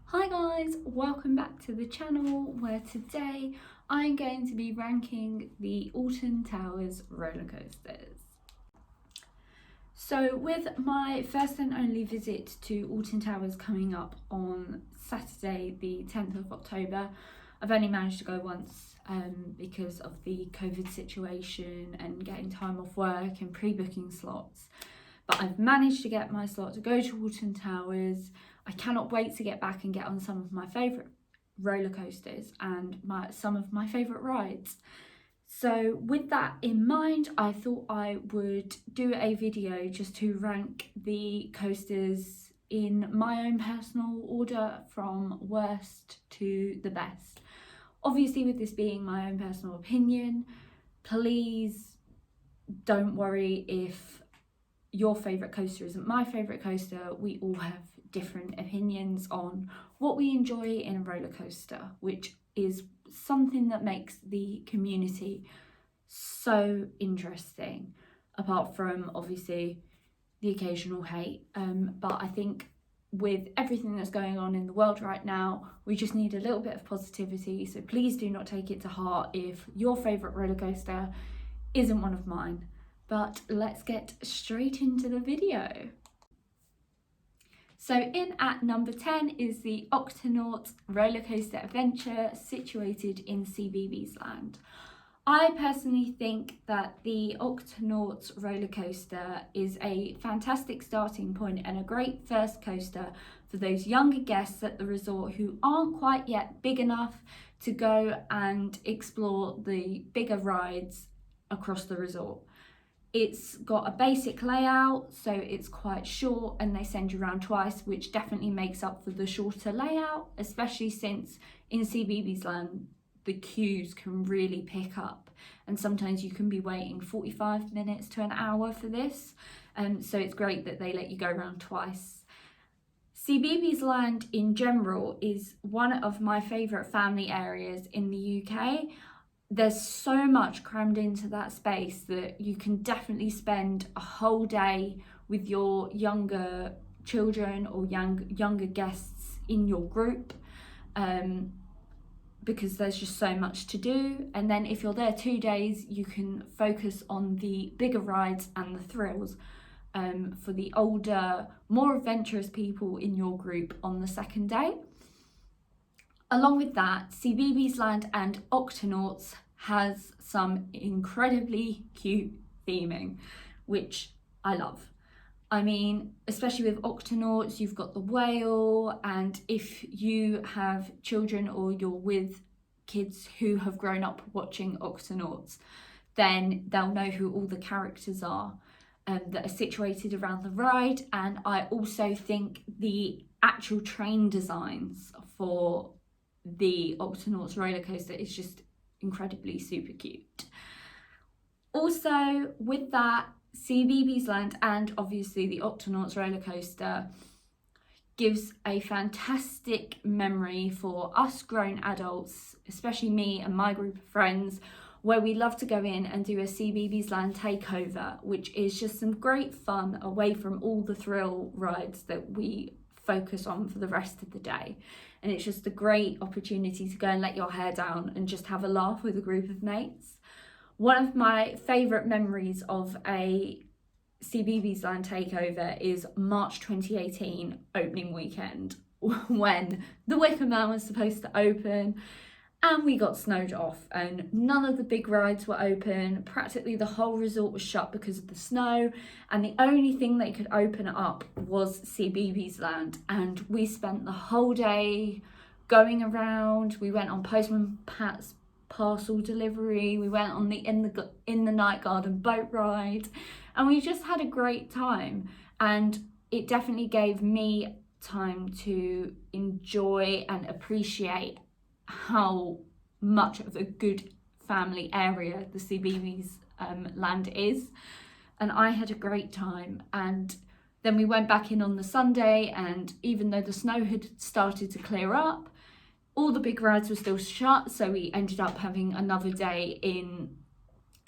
Hi guys, welcome back to the channel where today I'm going to be ranking the Alton Towers Rollercoasters. So with my first and only visit to Alton Towers coming up on Saturday the 10th of October, I've only managed to go once because of the COVID situation and getting time off work and pre-booking slots. But I've managed to get my slot to go to Alton Towers. I cannot wait to get back and get on some of my favourite roller coasters and some of my favourite rides. So with that in mind, I thought I would do a video just to rank the coasters in my own personal order from worst to the best. Obviously, with this being my own personal opinion, please don't worry if your favourite coaster isn't my favourite coaster. We all have different opinions on what we enjoy in a roller coaster, which is something that makes the community so interesting, apart from obviously the occasional hate. But I think with everything that's going on in the world right now, we just need a little bit of positivity. So please do not take it to heart if your favourite roller coaster isn't one of mine. But let's get straight into the video. So in at number 10 is the Octonauts Rollercoaster Adventure, situated in CBeebies Land. I personally think that the Octonauts roller coaster is a fantastic starting point and a great first coaster for those younger guests at the resort who aren't quite yet big enough to go and explore the bigger rides across the resort. It's got a basic layout, so it's quite short, and they send you around twice, which definitely makes up for the shorter layout, especially since in CBeebies Land the queues can really pick up, and sometimes you can be waiting 45 minutes to an hour for this, so it's great that they let you go around twice. CBeebies Land in general is one of my favourite family areas in the UK. There's so much crammed into that space that you can definitely spend a whole day with your younger children or younger guests in your group, because there's just so much to do. And then if you're there 2 days, you can focus on the bigger rides and the thrills for the older, more adventurous people in your group on the second day. Along with that, CBeebies Land and Octonauts has some incredibly cute theming, which I love. I mean, especially with Octonauts, you've got the whale, and if you have children or you're with kids who have grown up watching Octonauts, then they'll know who all the characters are that are situated around the ride. And I also think the actual train designs for the Octonauts roller coaster is just incredibly super cute. Also with that, CBeebies Land and obviously the Octonauts roller coaster gives a fantastic memory for us grown adults, especially me and my group of friends, where we love to go in and do a CBeebies Land takeover, which is just some great fun away from all the thrill rides that we focus on for the rest of the day. And it's just a great opportunity to go and let your hair down and just have a laugh with a group of mates. One of my favourite memories of a CBeebies Land takeover is March 2018 opening weekend, when the Wicker Man was supposed to open and we got snowed off and none of the big rides were open. Practically the whole resort was shut because of the snow, and the only thing they could open up was CBeebies Land. And we spent the whole day going around. We went on Postman Pat's parcel delivery, we went on the in the night garden boat ride, and we just had a great time. And it definitely gave me time to enjoy and appreciate how much of a good family area the CBeebies Land is. And I had a great time. And then we went back in on the Sunday, and even though the snow had started to clear up, all the big rides were still shut, so we ended up having another day in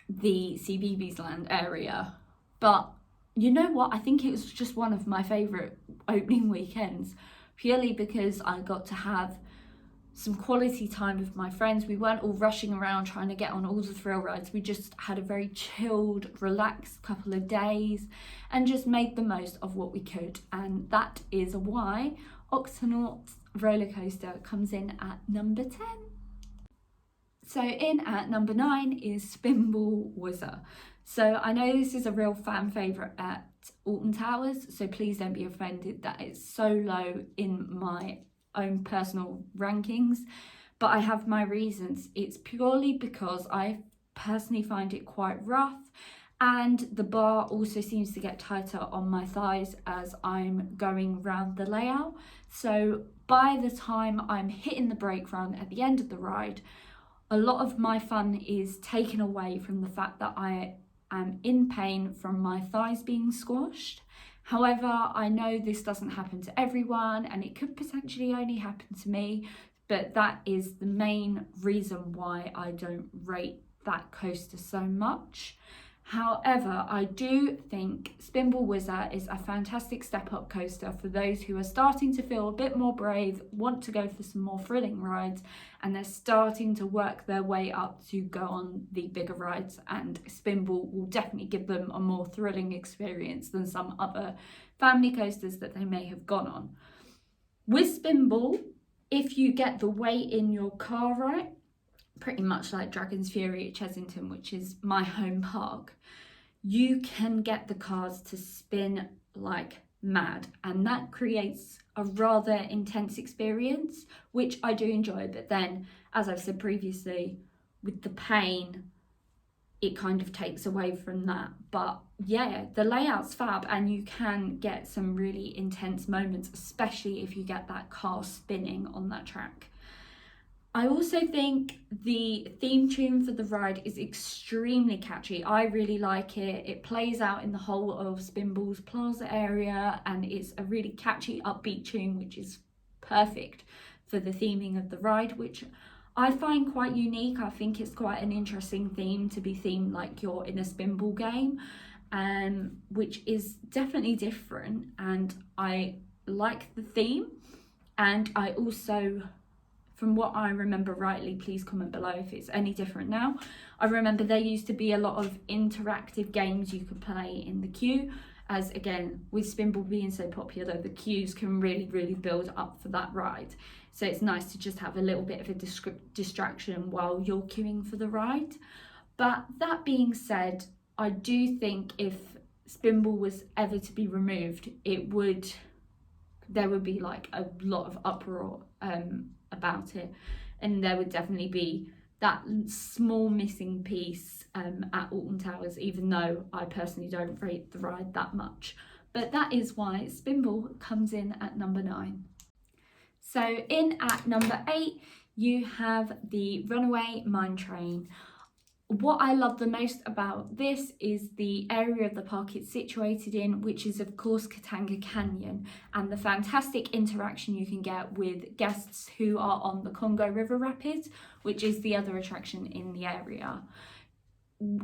the CBeebies Land area. But you know what? I think it was just one of my favourite opening weekends purely because I got to have some quality time with my friends. We weren't all rushing around trying to get on all the thrill rides. We just had a very chilled, relaxed couple of days and just made the most of what we could. And that is why Alton Towers Rollercoaster comes in at number 10. So in at number 9 is Spinball Whizzer. So I know this is a real fan favourite at Alton Towers, so please don't be offended that it's so low in my own personal rankings, but I have my reasons. It's purely because I personally find it quite rough, and the bar also seems to get tighter on my thighs as I'm going round the layout. So by the time I'm hitting the brake run at the end of the ride, a lot of my fun is taken away from the fact that I am in pain from my thighs being squashed. However, I know this doesn't happen to everyone and it could potentially only happen to me, but that is the main reason why I don't rate that coaster so much. However, I do think Spinball Whizzer is a fantastic step-up coaster for those who are starting to feel a bit more brave, want to go for some more thrilling rides, and they're starting to work their way up to go on the bigger rides, and Spinball will definitely give them a more thrilling experience than some other family coasters that they may have gone on. With Spinball, if you get the weight in your car right, pretty much like Dragon's Fury at Chessington, which is my home park, you can get the cars to spin like mad, and that creates a rather intense experience, which I do enjoy. But then, as I've said previously, with the pain, it kind of takes away from that. But yeah, the layout's fab and you can get some really intense moments, especially if you get that car spinning on that track. I also think the theme tune for the ride is extremely catchy. I really like it. It plays out in the whole of Spinball's Plaza area and it's a really catchy, upbeat tune, which is perfect for the theming of the ride, which I find quite unique. I think it's quite an interesting theme to be themed like you're in a Spinball game, which is definitely different, and I like the theme. And I also, from what I remember rightly, please comment below if it's any different now, I remember there used to be a lot of interactive games you could play in the queue, as again, with Spinball being so popular, the queues can really build up for that ride. So it's nice to just have a little bit of a distraction while you're queuing for the ride. But that being said, I do think if Spinball was ever to be removed, there would be like a lot of uproar about it, and there would definitely be that small missing piece at Alton Towers, even though I personally don't rate the ride that much. But that is why Spinball comes in at number 9. So in at number 8 you have the Runaway Mine Train. What I love the most about this is the area of the park it's situated in, which is of course Katanga Canyon, and the fantastic interaction you can get with guests who are on the Congo River Rapids, which is the other attraction in the area.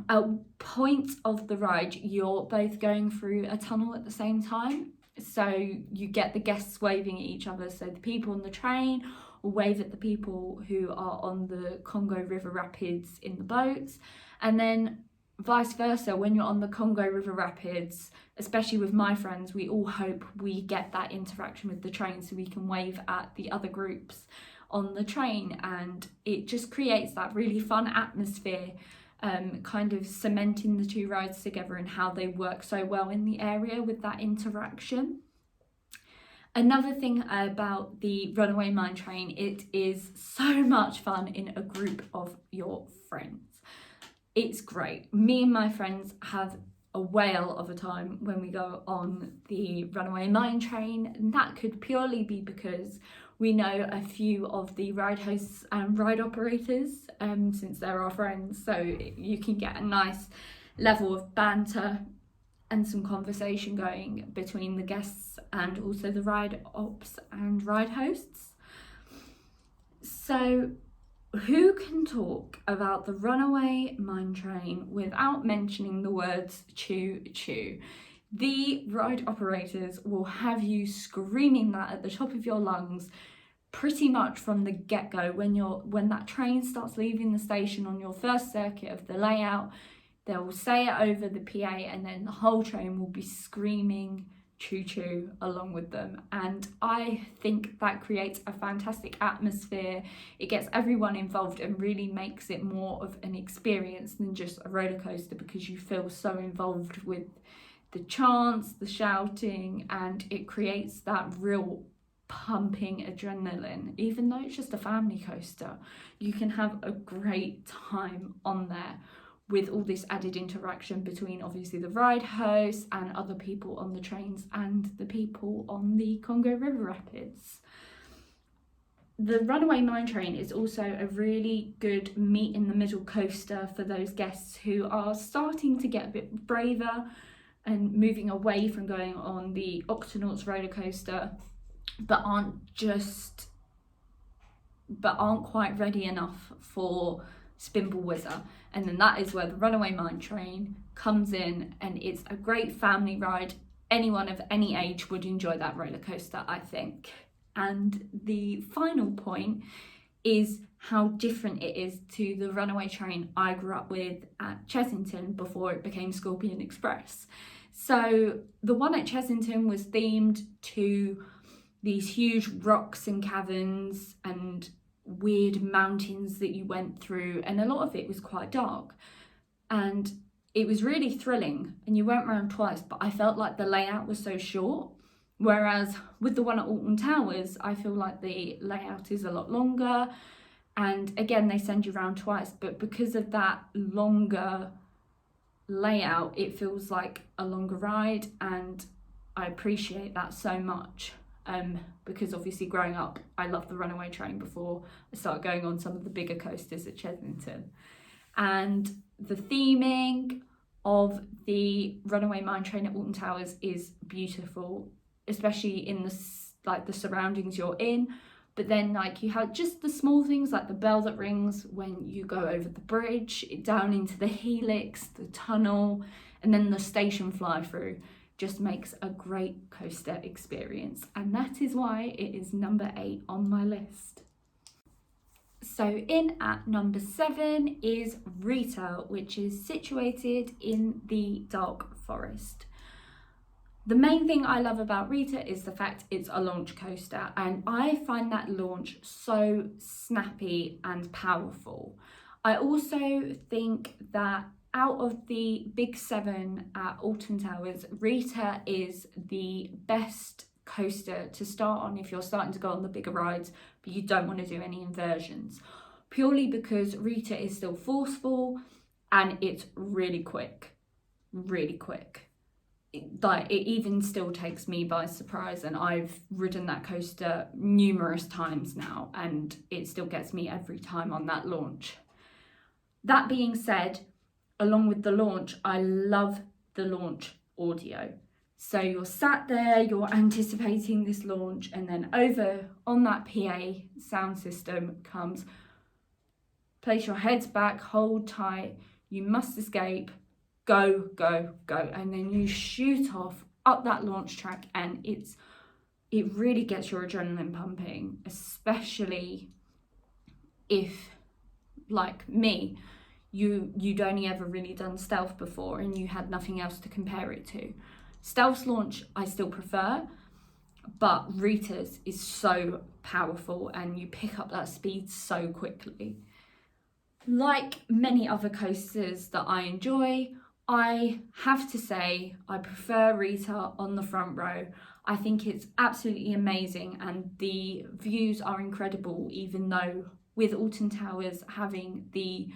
At point of the ride, you're both going through a tunnel at the same time, so you get the guests waving at each other, so the people on the train will wave at the people who are on the Congo River Rapids in the boats, and then vice versa. When you're on the Congo River Rapids, especially with my friends, we all hope we get that interaction with the train so we can wave at the other groups on the train, and it just creates that really fun atmosphere, kind of cementing the two rides together and how they work so well in the area with that interaction. Another thing about the Runaway Mine Train, it is so much fun in a group of your friends. It's great. Me and my friends have a whale of a time when we go on the Runaway Mine Train, and that could purely be because we know a few of the ride hosts and ride operators, since they're our friends, so you can get a nice level of banter and some conversation going between the guests and also the ride ops and ride hosts. So who can talk about the Runaway Mine Train without mentioning the words choo choo? The ride operators will have you screaming that at the top of your lungs pretty much from the get-go. When that train starts leaving the station on your first circuit of the layout, they'll say it over the PA, and then the whole train will be screaming choo choo along with them. And I think that creates a fantastic atmosphere. It gets everyone involved and really makes it more of an experience than just a roller coaster, because you feel so involved with the chants, the shouting, and it creates that real pumping adrenaline. Even though it's just a family coaster, you can have a great time on there with all this added interaction between obviously the ride hosts and other people on the trains and the people on the Congo River Rapids. The Runaway Mine Train is also a really good meet in the middle coaster for those guests who are starting to get a bit braver and moving away from going on the Octonauts roller coaster, but aren't quite ready enough for Spinball Whizzer. And then that is where the Runaway Mine Train comes in, and it's a great family ride. Anyone of any age would enjoy that roller coaster, I think. And the final point is how different it is to the runaway train I grew up with at Chessington before it became Scorpion Express. So the one at Chessington was themed to these huge rocks and caverns and weird mountains that you went through, and a lot of it was quite dark, and it was really thrilling, and you went around twice, but I felt like the layout was so short. Whereas with the one at Alton Towers, I feel like the layout is a lot longer, and again they send you around twice, but because of that longer layout it feels like a longer ride, and I appreciate that so much. Because obviously growing up I loved the runaway train before I started going on some of the bigger coasters at Chessington. And the theming of the Runaway Mine Train at Alton Towers is beautiful, especially in the surroundings you're in. But then you have just the small things like the bell that rings when you go over the bridge, down into the helix, the tunnel, and then the station fly through just makes a great coaster experience, and that is why it is number 8 on my list. So in at number 7 is Rita, which is situated in the Dark Forest. The main thing I love about Rita is the fact it's a launch coaster, and I find that launch so snappy and powerful. I also think that out of the big 7 at Alton Towers, Rita is the best coaster to start on if you're starting to go on the bigger rides but you don't want to do any inversions, purely because Rita is still forceful and it's really quick. It even still takes me by surprise, and I've ridden that coaster numerous times now and it still gets me every time on that launch. That being said, along with the launch, I love the launch audio. So you're sat there, you're anticipating this launch, and then over on that PA sound system comes, place your heads back, hold tight, you must escape, go, go, go. And then you shoot off up that launch track, and it really gets your adrenaline pumping, especially if, like me, you'd only ever really done stealth before and you had nothing else to compare it to. Stealth's launch I still prefer, but Rita's is so powerful and you pick up that speed so quickly. Like many other coasters that I enjoy, I have to say I prefer Rita on the front row. I think it's absolutely amazing and the views are incredible, even though with Alton Towers having the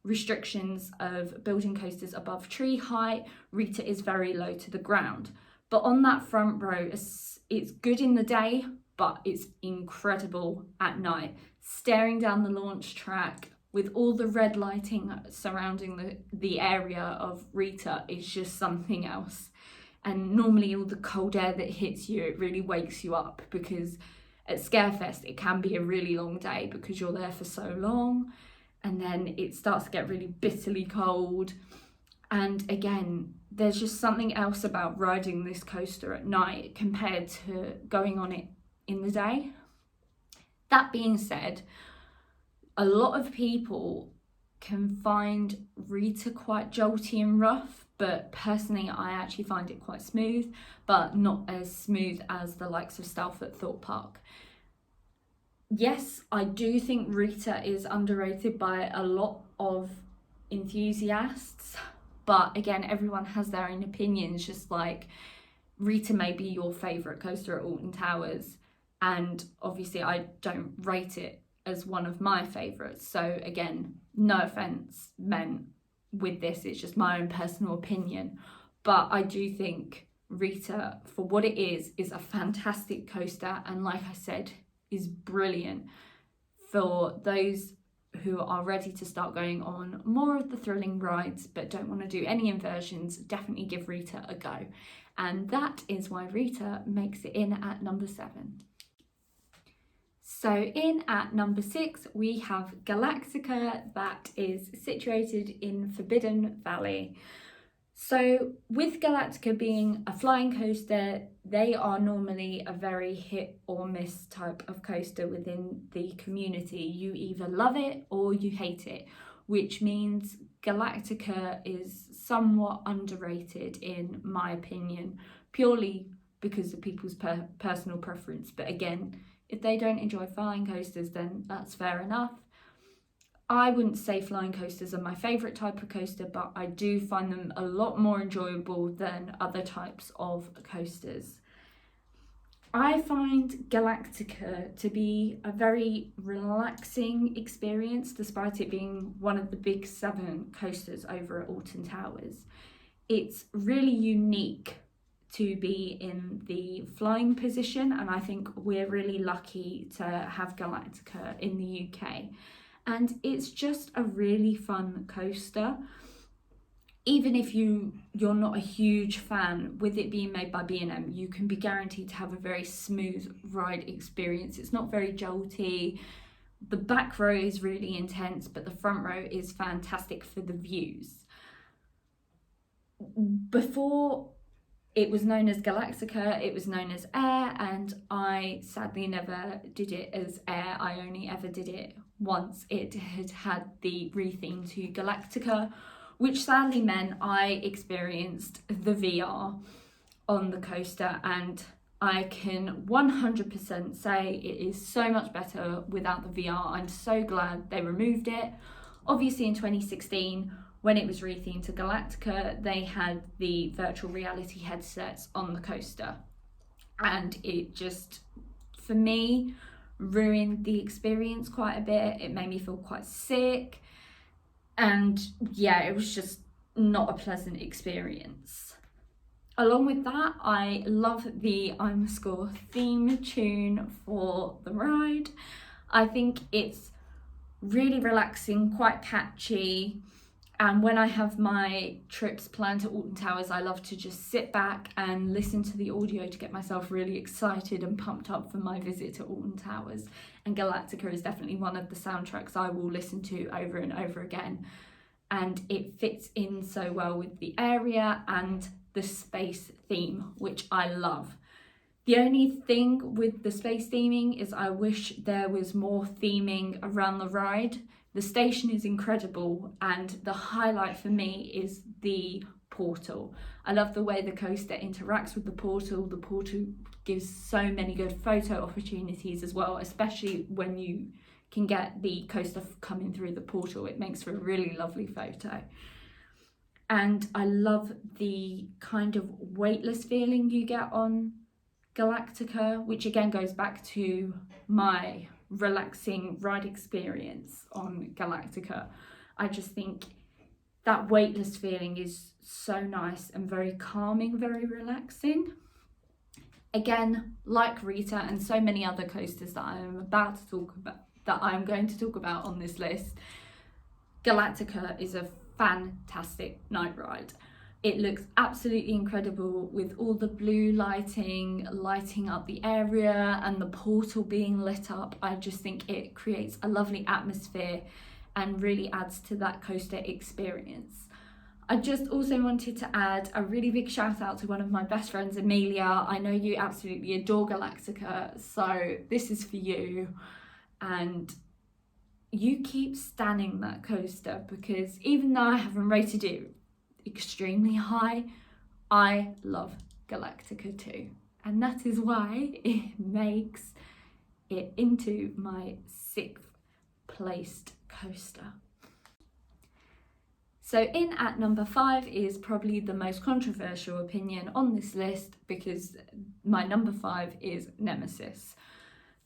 restrictions of building coasters above tree height, Rita is very low to the ground. But on that front row, it's good in the day, but it's incredible at night. Staring down the launch track with all the red lighting surrounding the area of Rita is just something else. And normally all the cold air that hits you, it really wakes you up, because at Scarefest it can be a really long day because you're there for so long. And then it starts to get really bitterly cold And again, there's just something else about riding this coaster at night compared to going on it in the day. That being said, a lot of people can find Rita quite jolty and rough, but personally I actually find it quite smooth, but not as smooth as the likes of Stalford Thorpe Park. Yes, I do think Rita is underrated by a lot of enthusiasts, but again, everyone has their own opinions. Just like Rita may be your favourite coaster at Alton Towers, and obviously I don't rate it as one of my favourites. So again, no offence meant with this, it's just my own personal opinion. But I do think Rita, for what it is a fantastic coaster, and like I said, is brilliant for those who are ready to start going on more of the thrilling rides but don't want to do any inversions. Definitely give Rita a go. And that is why Rita makes it in at number 7. So in at number 6, we have Galactica, that is situated in Forbidden Valley. So with Galactica being a flying coaster, they are normally a very hit or miss type of coaster within the community. You either love it or you hate it, which means Galactica is somewhat underrated in my opinion, purely because of people's personal preference. But again, if they don't enjoy flying coasters, then that's fair enough. I wouldn't say flying coasters are my favourite type of coaster, but I do find them a lot more enjoyable than other types of coasters. I find Galactica to be a very relaxing experience, despite it being one of the big 7 coasters over at Alton Towers. It's really unique to be in the flying position, and I think we're really lucky to have Galactica in the UK. And it's just a really fun coaster. Even if you're not a huge fan, with it being made by B&M, you can be guaranteed to have a very smooth ride experience. It's not very jolty. The back row is really intense, but the front row is fantastic for the views. Before it was known as Galactica, it was known as Air, and I sadly never did it as Air. I only ever did it once it had the retheme to Galactica, which sadly meant I experienced the VR on the coaster, and I can 100% say it is so much better without the VR. I'm so glad they removed it. Obviously in 2016, when it was rethemed to Galactica, they had the virtual reality headsets on the coaster, and it just, for me, ruined the experience quite a bit. It made me feel quite sick, and yeah, it was just not a pleasant experience. Along with that, I love the I'm a Score theme tune for the ride. I think it's really relaxing, quite catchy. And when I have my trips planned to Alton Towers, I love to just sit back and listen to the audio to get myself really excited and pumped up for my visit to Alton Towers. And Galactica is definitely one of the soundtracks I will listen to over and over again. And it fits in so well with the area and the space theme, which I love. The only thing with the space theming is I wish there was more theming around the ride. The station is incredible, and the highlight for me is the portal. I love the way the coaster interacts with the portal. The portal gives so many good photo opportunities as well, especially when you can get the coaster coming through the portal. It makes for a really lovely photo. And I love the kind of weightless feeling you get on Galactica, which again goes back to my relaxing ride experience on Galactica. I just think that weightless feeling is so nice and very calming, very relaxing. Again, like Rita and so many other coasters that I'm going to talk about on this list, Galactica is a fantastic night ride. It looks absolutely incredible with all the blue lighting up the area and the portal being lit up. I just think it creates a lovely atmosphere and really adds to that coaster experience. I just also wanted to add a really big shout out to one of my best friends, Amelia. I know you absolutely adore Galactica, so this is for you. And you keep standing that coaster, because even though I haven't rated it extremely high, I love Galactica too. And that is why it makes it into my 6th placed coaster. So in at number 5 is probably the most controversial opinion on this list, because my number 5 is Nemesis.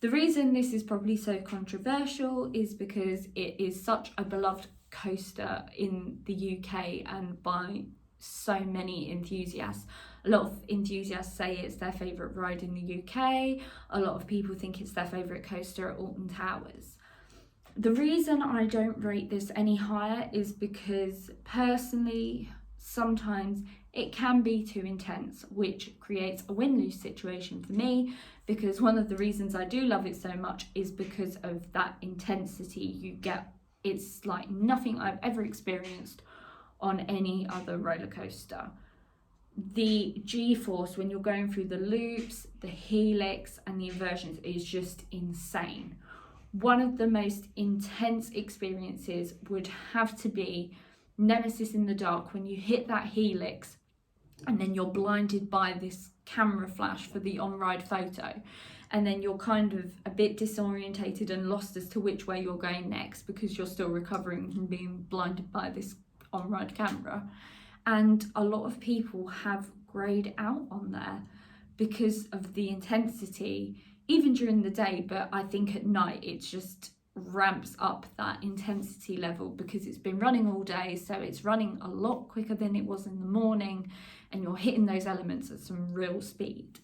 The reason this is probably so controversial is because it is such a beloved coaster in the UK and by so many enthusiasts. A lot of enthusiasts say it's their favourite ride in the UK. A lot of people think it's their favourite coaster at Alton Towers. The reason I don't rate this any higher is because personally, sometimes it can be too intense, which creates a win-lose situation for me, because one of the reasons I do love it so much is because of that intensity you get. It's like nothing I've ever experienced on any other roller coaster. The G-force when you're going through the loops, the helix and the inversions is just insane. One of the most intense experiences would have to be Nemesis in the dark, when you hit that helix and then you're blinded by this camera flash for the on-ride photo, and then you're kind of a bit disorientated and lost as to which way you're going next, because you're still recovering from being blinded by this on-ride camera. And a lot of people have greyed out on there because of the intensity, even during the day, but I think at night it just ramps up that intensity level because it's been running all day, so it's running a lot quicker than it was in the morning, and you're hitting those elements at some real speed.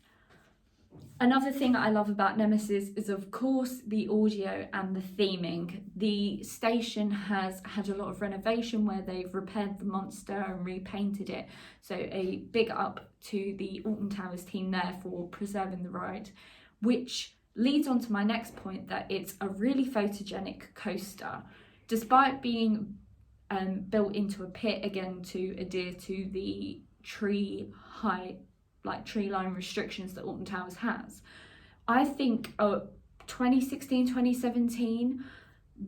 Another thing I love about Nemesis is, of course, the audio and the theming. The station has had a lot of renovation where they've repaired the monster and repainted it, so a big up to the Alton Towers team there for preserving the ride, which leads on to my next point, that it's a really photogenic coaster. Despite being built into a pit, again to adhere to the tree line restrictions that Alton Towers has, I think 2016, 2017,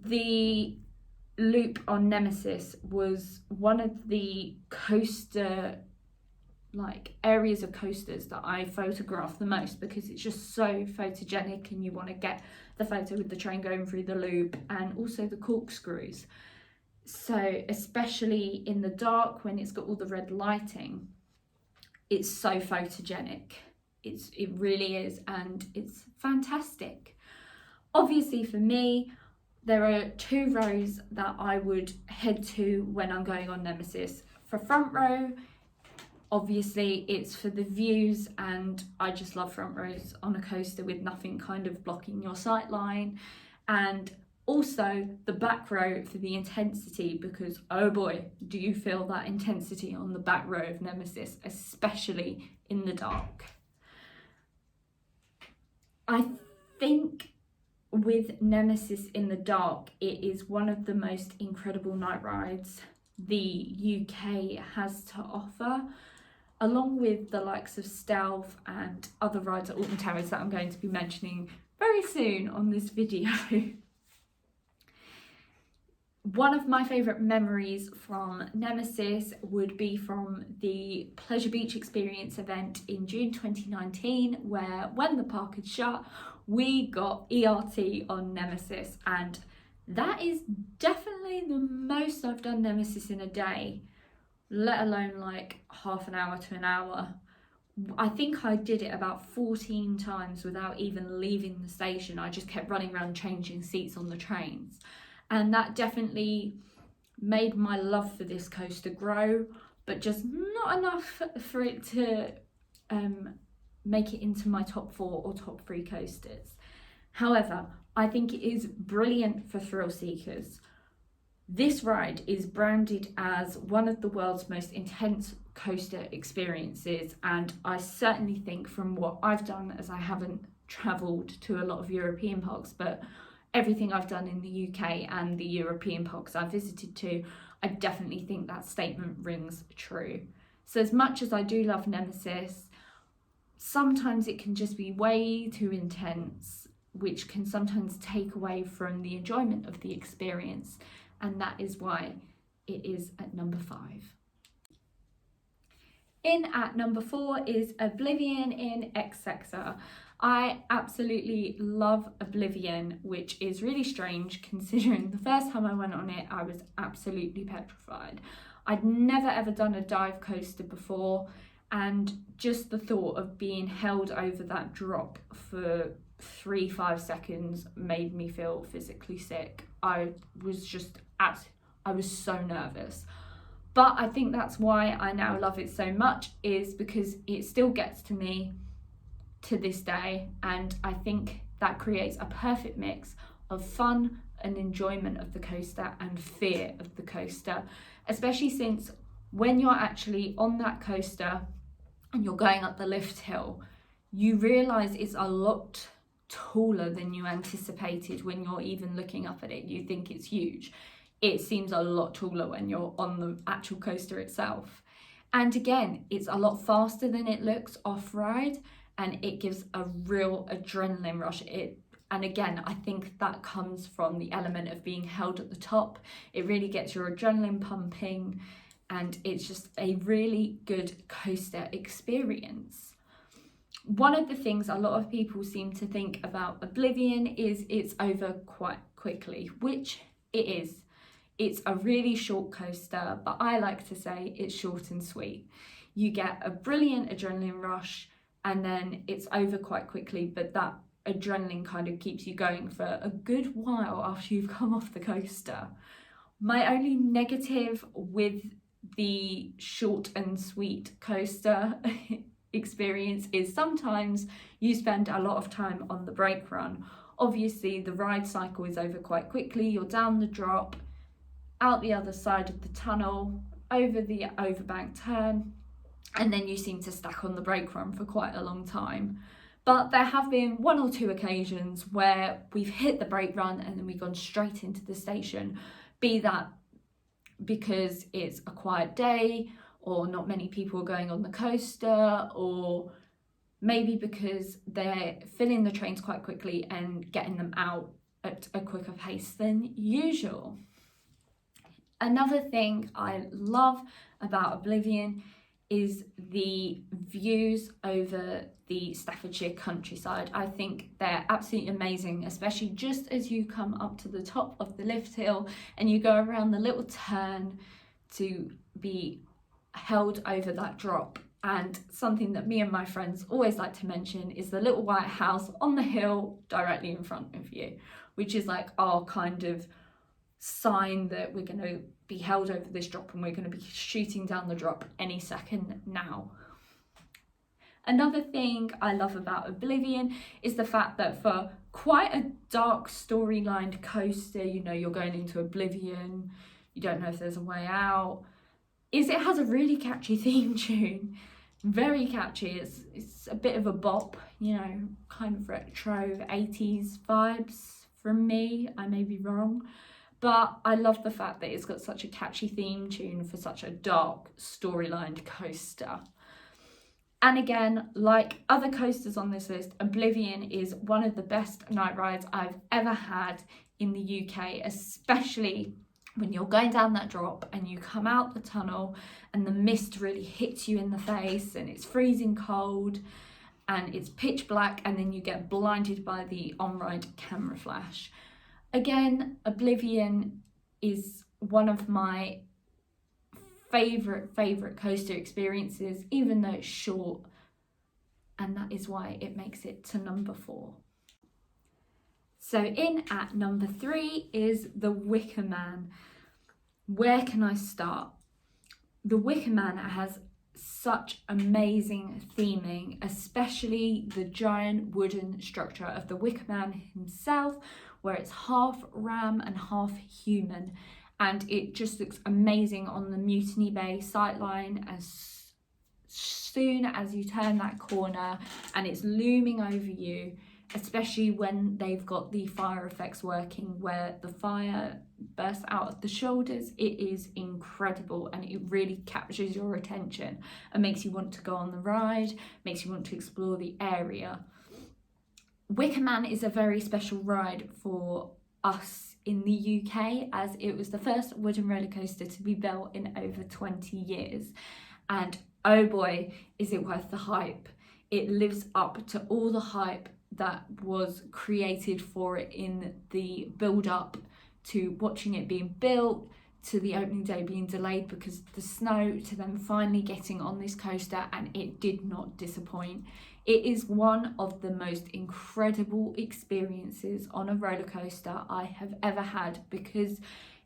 the loop on Nemesis was one of the coaster areas of coasters that I photograph the most, because it's just so photogenic and you want to get the photo with the train going through the loop and also the corkscrews. So especially in the dark when it's got all the red lighting, it's so photogenic. It really is, and it's fantastic. Obviously for me, there are 2 rows that I would head to when I'm going on Nemesis. For front row, obviously it's for the views, and I just love front rows on a coaster with nothing kind of blocking your sight line. And also the back row for the intensity, because oh boy, do you feel that intensity on the back row of Nemesis, especially in the dark. I think with Nemesis in the dark, it is one of the most incredible night rides the UK has to offer, along with the likes of Stealth and other rides at Alton Towers that I'm going to be mentioning very soon on this video. One of my favourite memories from Nemesis would be from the Pleasure Beach Experience event in June 2019, where when the park had shut, we got ERT on Nemesis, and that is definitely the most I've done Nemesis in a day, let alone like half an hour to an hour. I think I did it about 14 times without even leaving the station. I just kept running around changing seats on the trains. And that definitely made my love for this coaster grow, but just not enough for it to make it into my top 4 or top 3 coasters. However, I think it is brilliant for thrill seekers. This ride is branded as one of the world's most intense coaster experiences, and I certainly think from what I've done, as I haven't travelled to a lot of European parks, but everything I've done in the UK and the European parks I've visited to, I definitely think that statement rings true. So as much as I do love Nemesis, sometimes it can just be way too intense, which can sometimes take away from the enjoyment of the experience, and that is why it is at number 5. In at number 4 is Oblivion in X Sector. I absolutely love Oblivion, which is really strange considering the first time I went on it, I was absolutely petrified. I'd never ever done a dive coaster before, and just the thought of being held over that drop for 3-5 seconds made me feel physically sick. I was so nervous. But I think that's why I now love it so much, is because it still gets to me to this day, and I think that creates a perfect mix of fun and enjoyment of the coaster and fear of the coaster, especially since when you're actually on that coaster and you're going up the lift hill, you realise it's a lot taller than you anticipated when you're even looking up at it. You think it's huge. It seems a lot taller when you're on the actual coaster itself. And again, it's a lot faster than it looks off-ride, and it gives a real adrenaline rush. And again, I think that comes from the element of being held at the top. It really gets your adrenaline pumping, and it's just a really good coaster experience. One of the things a lot of people seem to think about Oblivion is it's over quite quickly, which it is. It's a really short coaster, but I like to say it's short and sweet. You get a brilliant adrenaline rush, and then it's over quite quickly, but that adrenaline kind of keeps you going for a good while after you've come off the coaster. My only negative with the short and sweet coaster experience is sometimes you spend a lot of time on the brake run. Obviously, the ride cycle is over quite quickly. You're down the drop, out the other side of the tunnel, over the overbank turn, and then you seem to stack on the brake run for quite a long time. But there have been 1 or 2 occasions where we've hit the brake run and then we've gone straight into the station, be that because it's a quiet day, or not many people are going on the coaster, or maybe because they're filling the trains quite quickly and getting them out at a quicker pace than usual. Another thing I love about Oblivion is the views over the Staffordshire countryside. I think they're absolutely amazing, especially just as you come up to the top of the lift hill and you go around the little turn to be held over that drop. And something that me and my friends always like to mention is the little white house on the hill directly in front of you, which is like our kind of sign that we're going to be held over this drop and we're going to be shooting down the drop any second now. Another thing I love about Oblivion is the fact that for quite a dark storyline coaster, you know, you're going into Oblivion, you don't know if there's a way out, is it has a really catchy theme tune. Very catchy. It's a bit of a bop, you know, kind of retro 80s vibes from me. I may be wrong, but I love the fact that it's got such a catchy theme tune for such a dark storyline coaster. And again, like other coasters on this list, Oblivion is one of the best night rides I've ever had in the UK, especially when you're going down that drop and you come out the tunnel and the mist really hits you in the face and it's freezing cold and it's pitch black, and then you get blinded by the on-ride camera flash. Again, Oblivion is one of my favourite coaster experiences, even though it's short, and that is why it makes it to number 4. So in at number 3 is The Wicker Man. Where can I start? The Wicker Man has such amazing theming, especially the giant wooden structure of the Wicker Man himself, where it's half ram and half human, and it just looks amazing on the Mutiny Bay sightline as soon as you turn that corner and it's looming over you. especially when they've got the fire effects working where the fire bursts out of the shoulders. It is incredible, and it really captures your attention and makes you want to go on the ride, makes you want to explore the area. Wicker Man is a very special ride for us in the UK, as it was the first wooden roller coaster to be built in over 20 years. And oh boy, is it worth the hype. It lives up to all the hype that was created for it in the build up to watching it being built, to the opening day being delayed because of the snow, to them finally getting on this coaster, and it did not disappoint. It is one of the most incredible experiences on a roller coaster I have ever had, because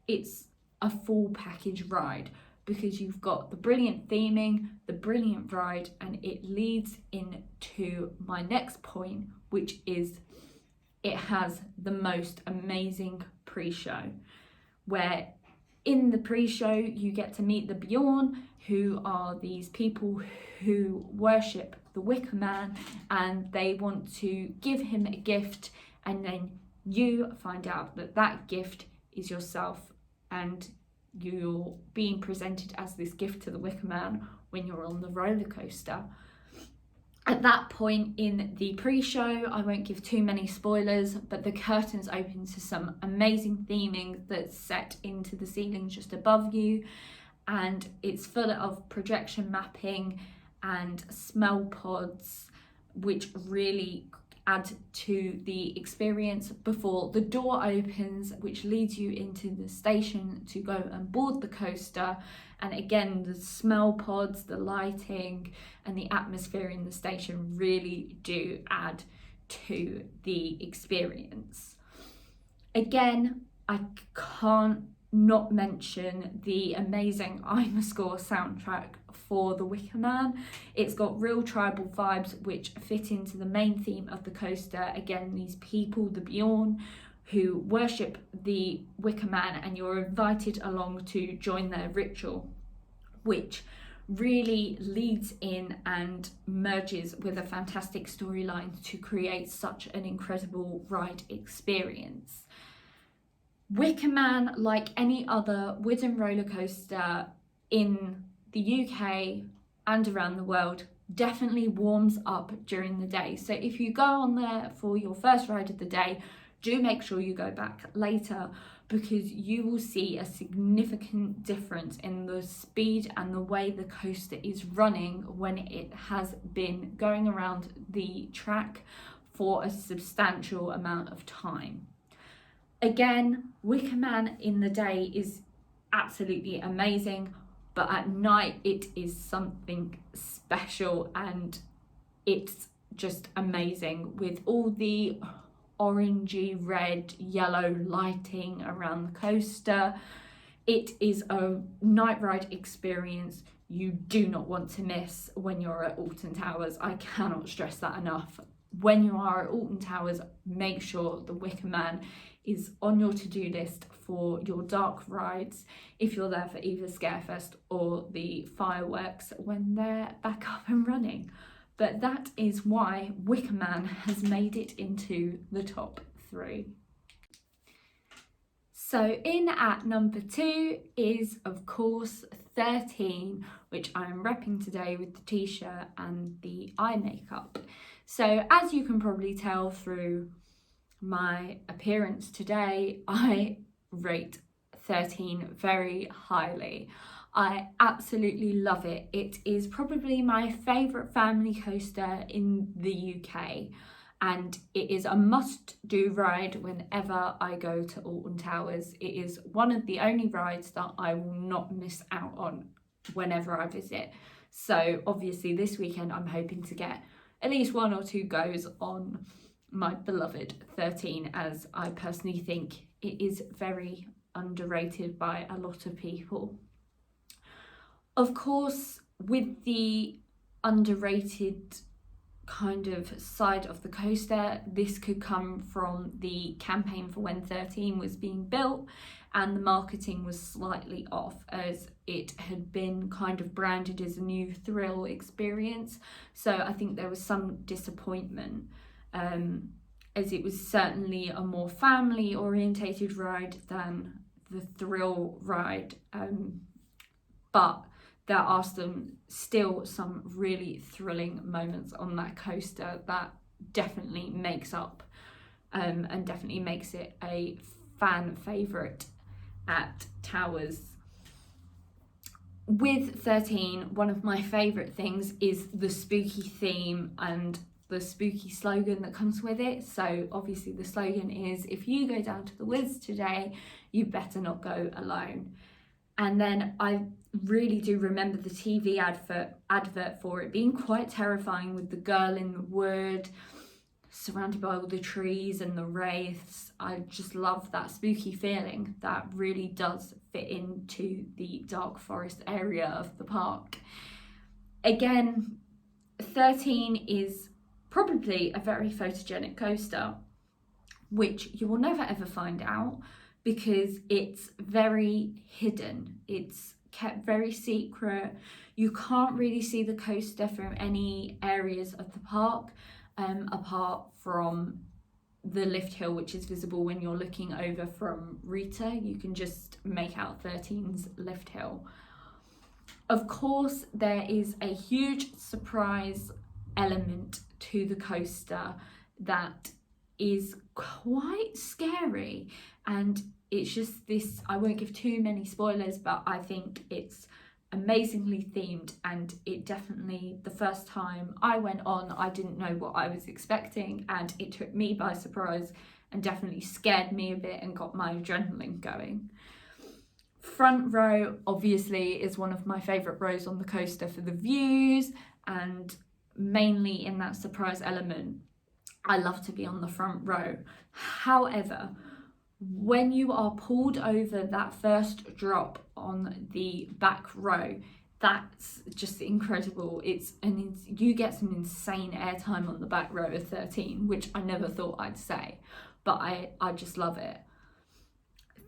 it's a full package ride, because you've got the brilliant theming, the brilliant ride, and it leads into my next point, which is it has the most amazing pre-show, where in the pre-show you get to meet the Bjorn, who are these people who worship the Wicker Man, and they want to give him a gift, and then you find out that that gift is yourself, and you're being presented as this gift to the Wicker Man when you're on the roller coaster. At that point in the pre-show, I won't give too many spoilers, but the curtains open to some amazing theming that's set into the ceiling just above you, and it's full of projection mapping and smell pods, which really add to the experience before the door opens, which leads you into the station to go and board the coaster. And again, the smell pods, the lighting, and the atmosphere in the station really do add to the experience. Again, I can't not mention the amazing I'm a Score soundtrack for the Wicker Man. It's got real tribal vibes which fit into the main theme of the coaster. Again, these people, the Bjorn, who worship the Wicker Man, and you're invited along to join their ritual, which really leads in and merges with a fantastic storyline to create such an incredible ride experience. Wicker Man, like any other wooden roller coaster in the UK and around the world, definitely warms up during the day. So if you go on there for your first ride of the day, do make sure you go back later, because you will see a significant difference in the speed and the way the coaster is running when it has been going around the track for a substantial amount of time. Again, Wicker Man in the day is absolutely amazing, but at night it is something special, and it's just amazing with all the orangey, red, yellow lighting around the coaster. It is a night ride experience you do not want to miss when you're at Alton Towers. I cannot stress that enough. When you are at Alton Towers, make sure the Wicker Man is on your to-do list for your dark rides, if you're there for either Scarefest or the fireworks when they're back up and running. But that is why Wicker Man has made it into the top 3. So in at number 2 is, of course, 13, which I am repping today with the t-shirt and the eye makeup. So as you can probably tell through my appearance today, I rate 13 very highly. I absolutely love it. It is probably my favourite family coaster in the UK, and it is a must-do ride whenever I go to Alton Towers. It is one of the only rides that I will not miss out on whenever I visit. So obviously this weekend I'm hoping to get at least 1 or 2 goes on my beloved 13, as I personally think it is very underrated by a lot of people. Of course, with the underrated kind of side of the coaster, this could come from the campaign for when 13 was being built, and the marketing was slightly off, as it had been kind of branded as a new thrill experience. So I think there was some disappointment as it was certainly a more family orientated ride than the thrill ride, but there are still some really thrilling moments on that coaster that definitely makes up and definitely makes it a fan favourite at Towers. With 13, one of my favourite things is the spooky theme and the spooky slogan that comes with it. So obviously the slogan is, if you go down to the Wiz today, you better not go alone. And then I really do remember the TV advert for it being quite terrifying, with the girl in the wood surrounded by all the trees and the wraiths. I just love that spooky feeling that really does fit into the dark forest area of the park. Again, 13 is probably a very photogenic coaster, which you will never ever find out because it's very hidden. It's kept very secret. You can't really see the coaster from any areas of the park, apart from the lift hill, which is visible when you're looking over from Rita. You can just make out 13's lift hill. Of course, there is a huge surprise element to the coaster that is quite scary, and it's just this, I won't give too many spoilers, but I think it's amazingly themed, and it definitely, the first time I went on, I didn't know what I was expecting, and it took me by surprise and definitely scared me a bit and got my adrenaline going. Front row obviously is one of my favourite rows on the coaster for the views, and mainly in that surprise element. I love to be on the front row. However, when you are pulled over that first drop on the back row, that's just incredible. You get some insane airtime on the back row of 13, which I never thought I'd say, but I just love it.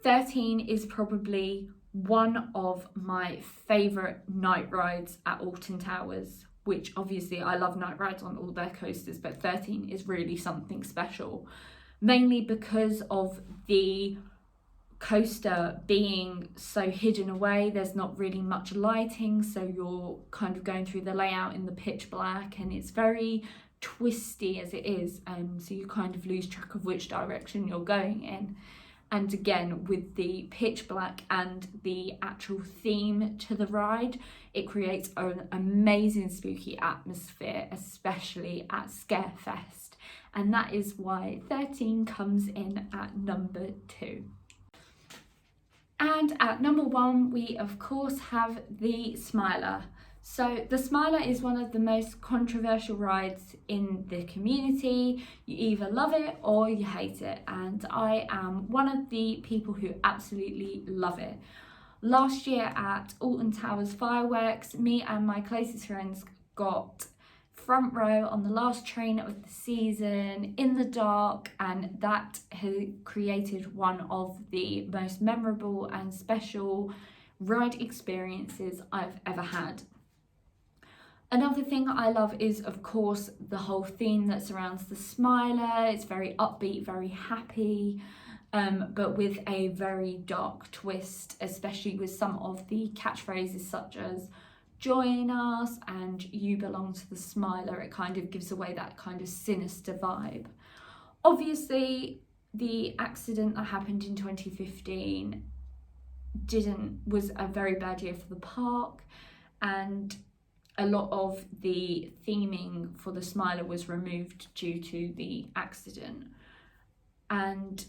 13 is probably one of my favourite night rides at Alton Towers, which obviously I love night rides on all their coasters, but 13 is really something special. Mainly because of the coaster being so hidden away. There's not really much lighting, so you're kind of going through the layout in the pitch black, and it's very twisty as it is, so you kind of lose track of which direction you're going in. And again, with the pitch black and the actual theme to the ride, it creates an amazing spooky atmosphere, especially at Scarefest. And that is why 13 comes in at number 2. And at number 1, we of course have the Smiler. So the Smiler is one of the most controversial rides in the community. You either love it or you hate it, and I am one of the people who absolutely love it. Last year at Alton Towers Fireworks, me and my closest friends got front row on the last train of the season in the dark, and that has created one of the most memorable and special ride experiences I've ever had. Another thing I love is, of course, the whole theme that surrounds the Smiler. It's very upbeat, very happy, but with a very dark twist, especially with some of the catchphrases such as "join us" and "you belong to the Smiler." It kind of gives away that kind of sinister vibe. Obviously, the accident that happened in 2015 was a very bad year for the park, and a lot of the theming for the Smiler was removed due to the accident. And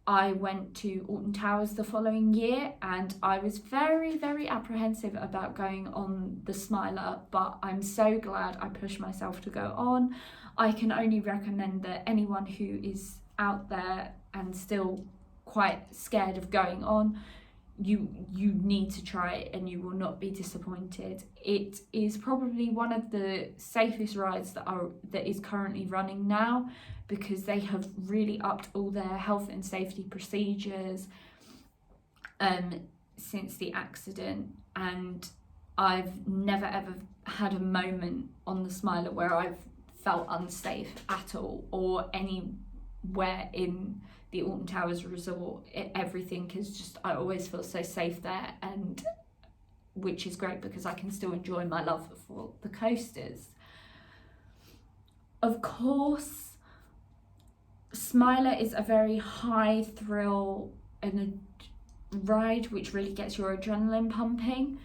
I went to Alton Towers the following year, and I was very, very apprehensive about going on the Smiler, but I'm so glad I pushed myself to go on. I can only recommend that anyone who is out there and still quite scared of going on, you need to try it and you will not be disappointed. It is probably one of the safest rides that is currently running now, because they have really upped all their health and safety procedures since the accident, and I've never ever had a moment on the Smiler where I've felt unsafe at all, or any where in the Alton Towers Resort everything is just, I always feel so safe there, and which is great because I can still enjoy my love for the coasters. Of course, Smiler is a very high thrill and a ride which really gets your adrenaline pumping,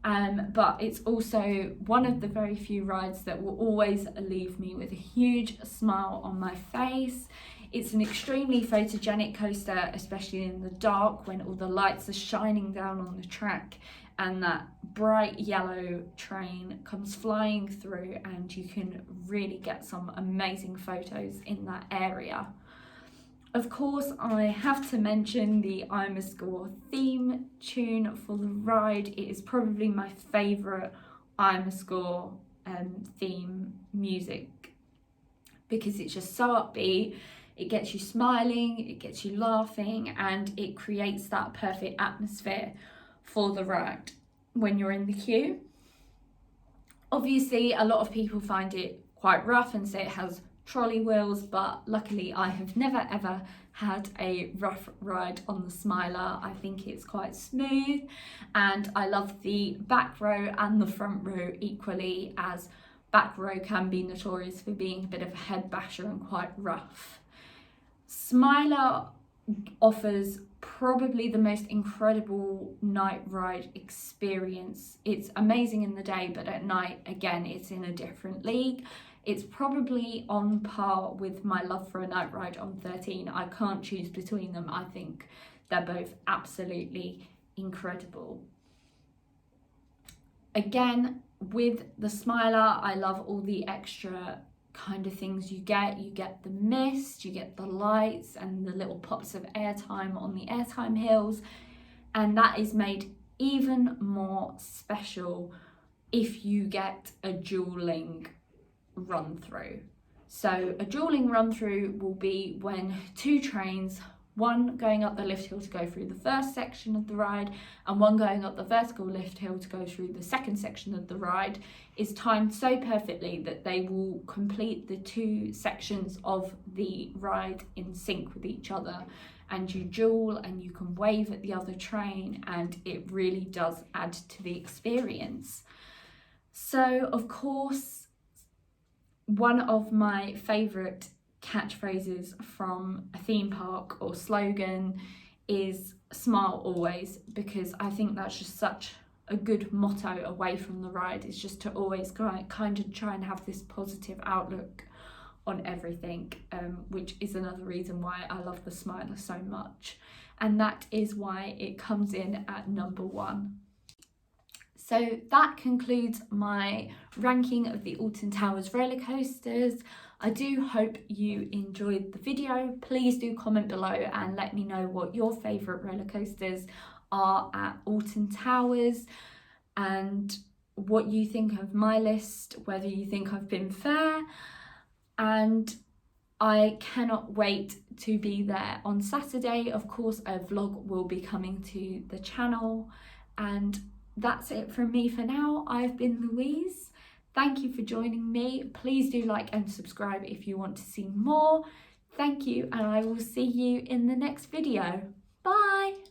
but it's also one of the very few rides that will always leave me with a huge smile on my face. It's an extremely photogenic coaster, especially in the dark when all the lights are shining down on the track and that bright yellow train comes flying through, and you can really get some amazing photos in that area. Of course, I have to mention the I'm a Score theme tune for the ride. It is probably my favourite I'm a Score theme music because it's just so upbeat. It gets you smiling, it gets you laughing, and it creates that perfect atmosphere for the ride when you're in the queue. Obviously, a lot of people find it quite rough and say it has trolley wheels, but luckily I have never ever had a rough ride on the Smiler. I think it's quite smooth, and I love the back row and the front row equally, as back row can be notorious for being a bit of a head basher and quite rough. Smiler offers probably the most incredible night ride experience. It's amazing in the day, but at night, again, it's in a different league. It's probably on par with my love for a night ride on 13. I can't choose between them. I think they're both absolutely incredible. Again, with the Smiler, I love all the extra kind of things you get. You get the mist, you get the lights and the little pops of airtime on the airtime hills, and that is made even more special if you get a dueling run through. So a dueling run through will be when two trains, one going up the lift hill to go through the first section of the ride and one going up the vertical lift hill to go through the second section of the ride, is timed so perfectly that they will complete the two sections of the ride in sync with each other, and you duel and you can wave at the other train, and it really does add to the experience. So of course, one of my favourite catchphrases from a theme park or slogan is "Smile always," because I think that's just such a good motto away from the ride. It's just to always kind of try and have this positive outlook on everything, which is another reason why I love the Smiler so much, and that is why it comes in at number 1. So that concludes my ranking of the Alton Towers Rollercoasters. I do hope you enjoyed the video. Please do comment below and let me know what your favourite roller coasters are at Alton Towers and what you think of my list, whether you think I've been fair. And I cannot wait to be there on Saturday. Of course, a vlog will be coming to the channel, and that's it from me for now. I've been Louise. Thank you for joining me. Please do like and subscribe if you want to see more. Thank you, and I will see you in the next video. Bye.